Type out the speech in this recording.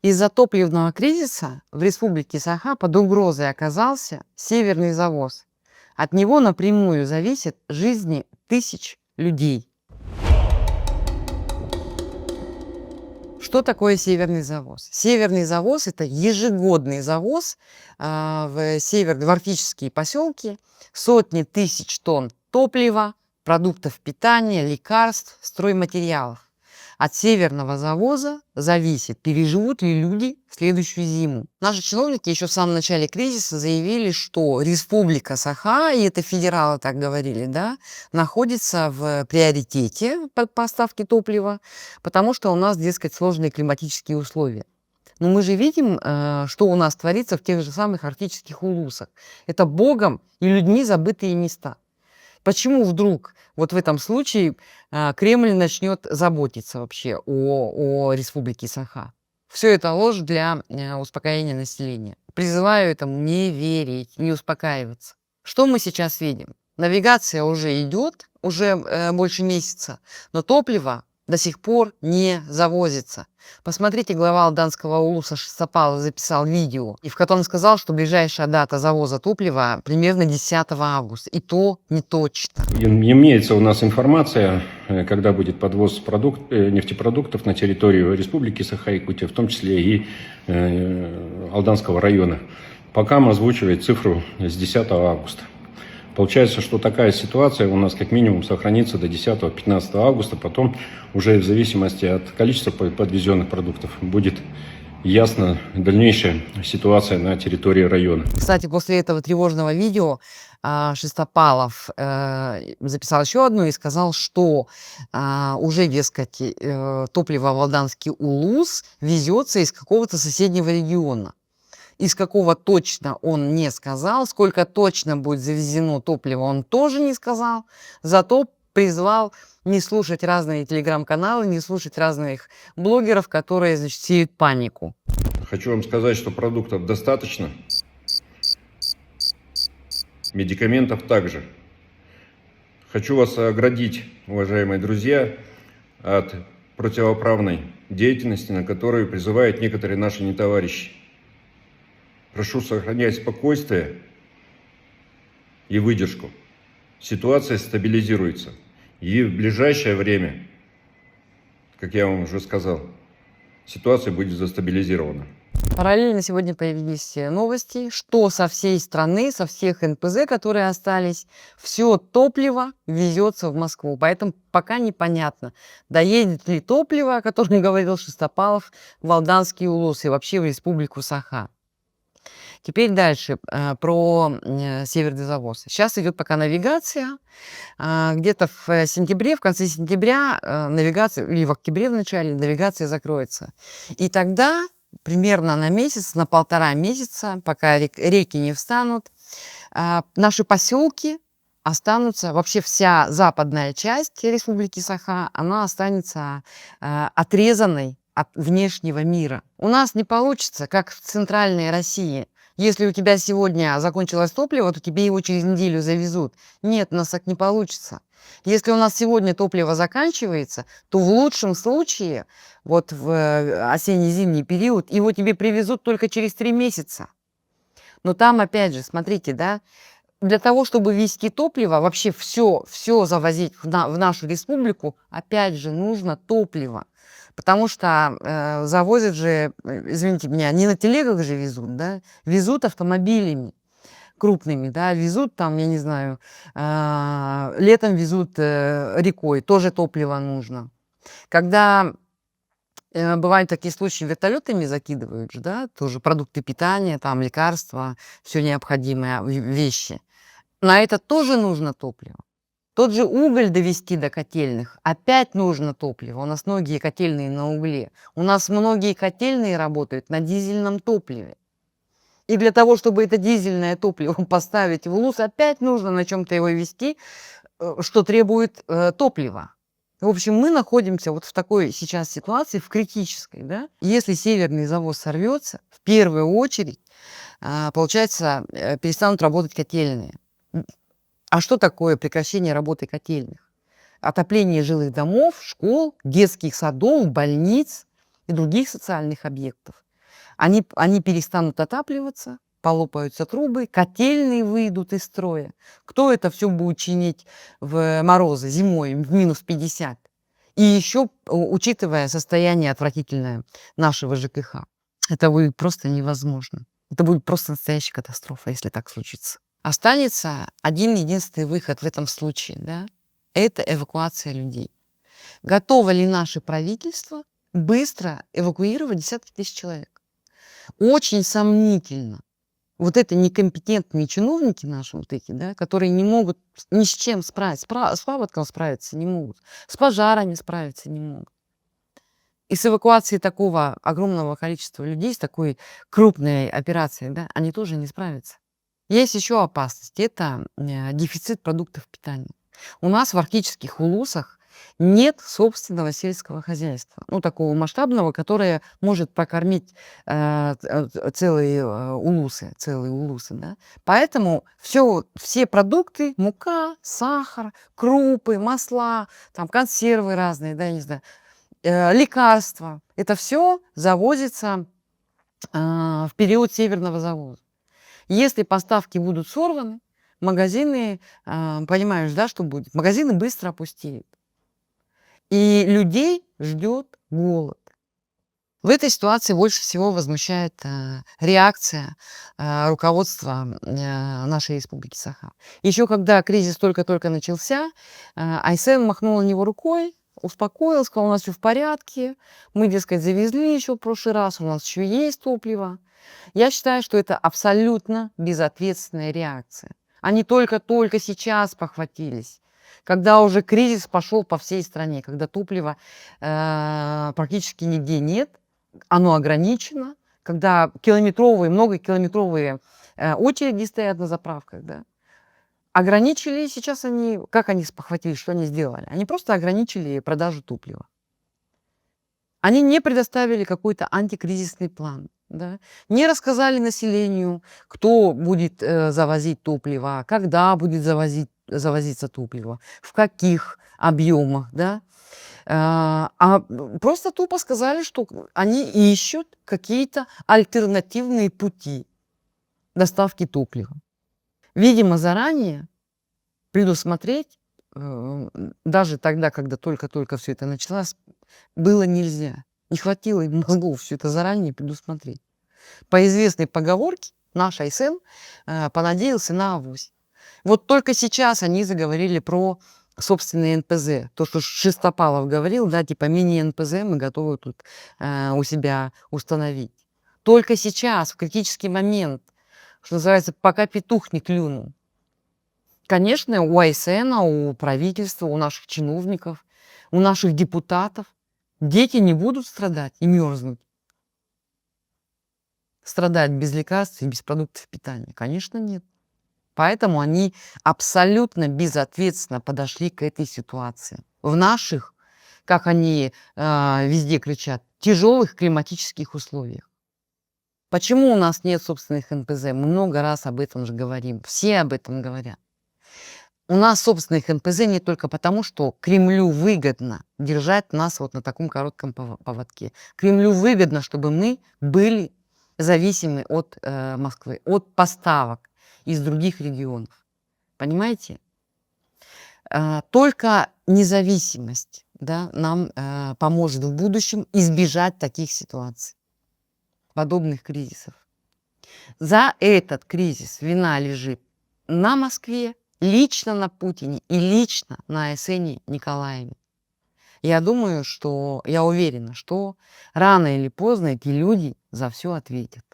Из-за топливного кризиса в республике Саха под угрозой оказался северный завоз. От него напрямую зависят жизни тысяч людей. Что такое северный завоз? Северный завоз – это ежегодный завоз в арктические поселки, сотни тысяч тонн топлива, продуктов питания, лекарств, стройматериалов. От северного завоза зависит, переживут ли люди следующую зиму. Наши чиновники еще в самом начале кризиса заявили, что республика Саха, и это федералы так говорили, да, находится в приоритете по поставке топлива, потому что у нас, дескать, сложные климатические условия. Но мы же видим, что у нас творится в тех же самых арктических улусах. Это Богом и людьми забытые места. Почему вдруг вот в этом случае Кремль начнет заботиться вообще о республике Саха? Все это ложь для успокоения населения. Призываю этому не верить, не успокаиваться. Что мы сейчас видим? Навигация уже идет, уже больше месяца, но топливо до сих пор не завозится. Посмотрите, глава Алданского улуса Шестопалов записал видео, и в котором сказал, что ближайшая дата завоза топлива примерно 10 августа. И то не точно. Имеется у нас информация, когда будет подвоз нефтепродуктов на территорию Республики Саха-Якутия, в том числе и Алданского района. Пока озвучивает цифру с 10 августа. Получается, что такая ситуация у нас как минимум сохранится до 10-15 августа. Потом уже в зависимости от количества подвезенных продуктов будет ясна дальнейшая ситуация на территории района. Кстати, после этого тревожного видео Шестопалов записал еще одно и сказал, что уже, дескать, топливо в Алданский улус везется из какого-то соседнего региона. Из какого точно он не сказал, сколько точно будет завезено топлива, он тоже не сказал, зато призвал не слушать разные телеграм-каналы, не слушать разных блогеров, которые, значит, сеют панику. Хочу вам сказать, что продуктов достаточно, медикаментов также. Хочу вас оградить, уважаемые друзья, от противоправной деятельности, на которую призывают некоторые наши нетоварищи. Прошу сохранять спокойствие и выдержку. Ситуация стабилизируется. И в ближайшее время, как я вам уже сказал, ситуация будет застабилизирована. Параллельно сегодня появились новости, что со всей страны, со всех НПЗ, которые остались, все топливо везется в Москву. Поэтому пока непонятно, доедет ли топливо, о котором говорил Шестопалов, в Алданский улус и вообще в республику Саха. Теперь дальше про северный завоз. Сейчас идет пока навигация. Где-то в сентябре, в конце сентября навигация, или в октябре в начале навигация закроется. И тогда примерно на месяц, на 1,5 месяца, пока реки не встанут, наши поселки останутся, вообще вся западная часть республики Саха, она останется отрезанной от внешнего мира. У нас не получится, как в центральной России. Если у тебя сегодня закончилось топливо, то тебе его через неделю завезут. Нет, у нас так не получится. Если у нас сегодня топливо заканчивается, то в лучшем случае, вот в осенне-зимний период, его тебе привезут только через 3 месяца. Но там, опять же, смотрите, да, для того, чтобы везти топливо, вообще все завозить в нашу республику, опять же, нужно топливо. Потому что завозят же, извините меня, не на телегах же везут, да, везут автомобилями крупными, да, везут там, я не знаю, летом везут рекой, тоже топливо нужно. Когда бывают такие случаи, вертолетами закидывают же, да, тоже продукты питания, там лекарства, все необходимые вещи. На это тоже нужно топливо. Тот же уголь довести до котельных, опять нужно топливо. У нас многие котельные на угле. У нас многие котельные работают на дизельном топливе. И для того, чтобы это дизельное топливо поставить в улус, опять нужно на чем-то его везти, что требует топлива. В общем, мы находимся вот в такой сейчас ситуации, в критической. Да? Если северный завоз сорвется, в первую очередь, получается, перестанут работать котельные. А что такое прекращение работы котельных? Отопление жилых домов, школ, детских садов, больниц и других социальных объектов. Они перестанут отапливаться, полопаются трубы, котельные выйдут из строя. Кто это все будет чинить в морозы зимой, в минус 50? И еще, учитывая состояние отвратительное нашего ЖКХ, это будет просто невозможно. Это будет просто настоящая катастрофа, если так случится. Останется один единственный выход в этом случае, да? Это эвакуация людей. Готово ли наше правительство быстро эвакуировать десятки тысяч человек? Очень сомнительно. Вот это некомпетентные чиновники наши вот эти, да, которые не могут ни с чем справиться, с паводком справиться не могут, с пожарами справиться не могут. И с эвакуацией такого огромного количества людей, с такой крупной операцией, да, они тоже не справятся. Есть еще опасность. Это дефицит продуктов питания. У нас в арктических улусах нет собственного сельского хозяйства, ну, такого масштабного, которое может покормить целые улусы, да. Поэтому все продукты, мука, сахар, крупы, масла, там, консервы разные, да, я не знаю, лекарства, это все завозится в период северного завоза. Если поставки будут сорваны, магазины, понимаешь, да, что будет? Магазины быстро опустеют. И людей ждет голод. В этой ситуации больше всего возмущает реакция руководства нашей республики Саха. Еще когда кризис только-только начался, Айсен махнул на него рукой, успокоил, сказал, у нас все в порядке, мы, дескать, завезли еще в прошлый раз, у нас еще есть топливо. Я считаю, что это абсолютно безответственная реакция. Они только-только сейчас похватились, когда уже кризис пошел по всей стране, когда топлива практически нигде нет, оно ограничено, когда многокилометровые очереди стоят на заправках, да. Ограничили, сейчас они, как они спохватились, что они сделали? Они просто ограничили продажу топлива. Они не предоставили какой-то антикризисный план, да? Не рассказали населению, кто будет завозить топливо, когда будет завозиться топливо, в каких объемах, да? Просто тупо сказали, что они ищут какие-то альтернативные пути доставки топлива. Видимо, заранее предусмотреть, даже тогда, когда только-только все это началось, было нельзя. Не хватило им мозгов все это заранее предусмотреть. По известной поговорке наш Айсен понадеялся на авось. Вот только сейчас они заговорили про собственные НПЗ. То, что Шестопалов говорил, да, типа мини-НПЗ мы готовы тут у себя установить. Только сейчас, в критический момент, что называется, пока петух не клюнул. Конечно, у Айсена, у правительства, у наших чиновников, у наших депутатов дети не будут страдать и мерзнуть. Страдать без лекарств и без продуктов питания? Конечно, нет. Поэтому они абсолютно безответственно подошли к этой ситуации. В наших, как они везде кричат, тяжелых климатических условиях. Почему у нас нет собственных НПЗ? Мы много раз об этом же говорим. Все об этом говорят. У нас собственных НПЗ нет только потому, что Кремлю выгодно держать нас вот на таком коротком поводке. Кремлю выгодно, чтобы мы были зависимы от Москвы, от поставок из других регионов. Понимаете? Только независимость, да, нам поможет в будущем избежать таких ситуаций, подобных кризисов. За этот кризис вина лежит на Москве, лично на Путине и лично на Айсене Николаеве. Я уверена, что рано или поздно эти люди за все ответят.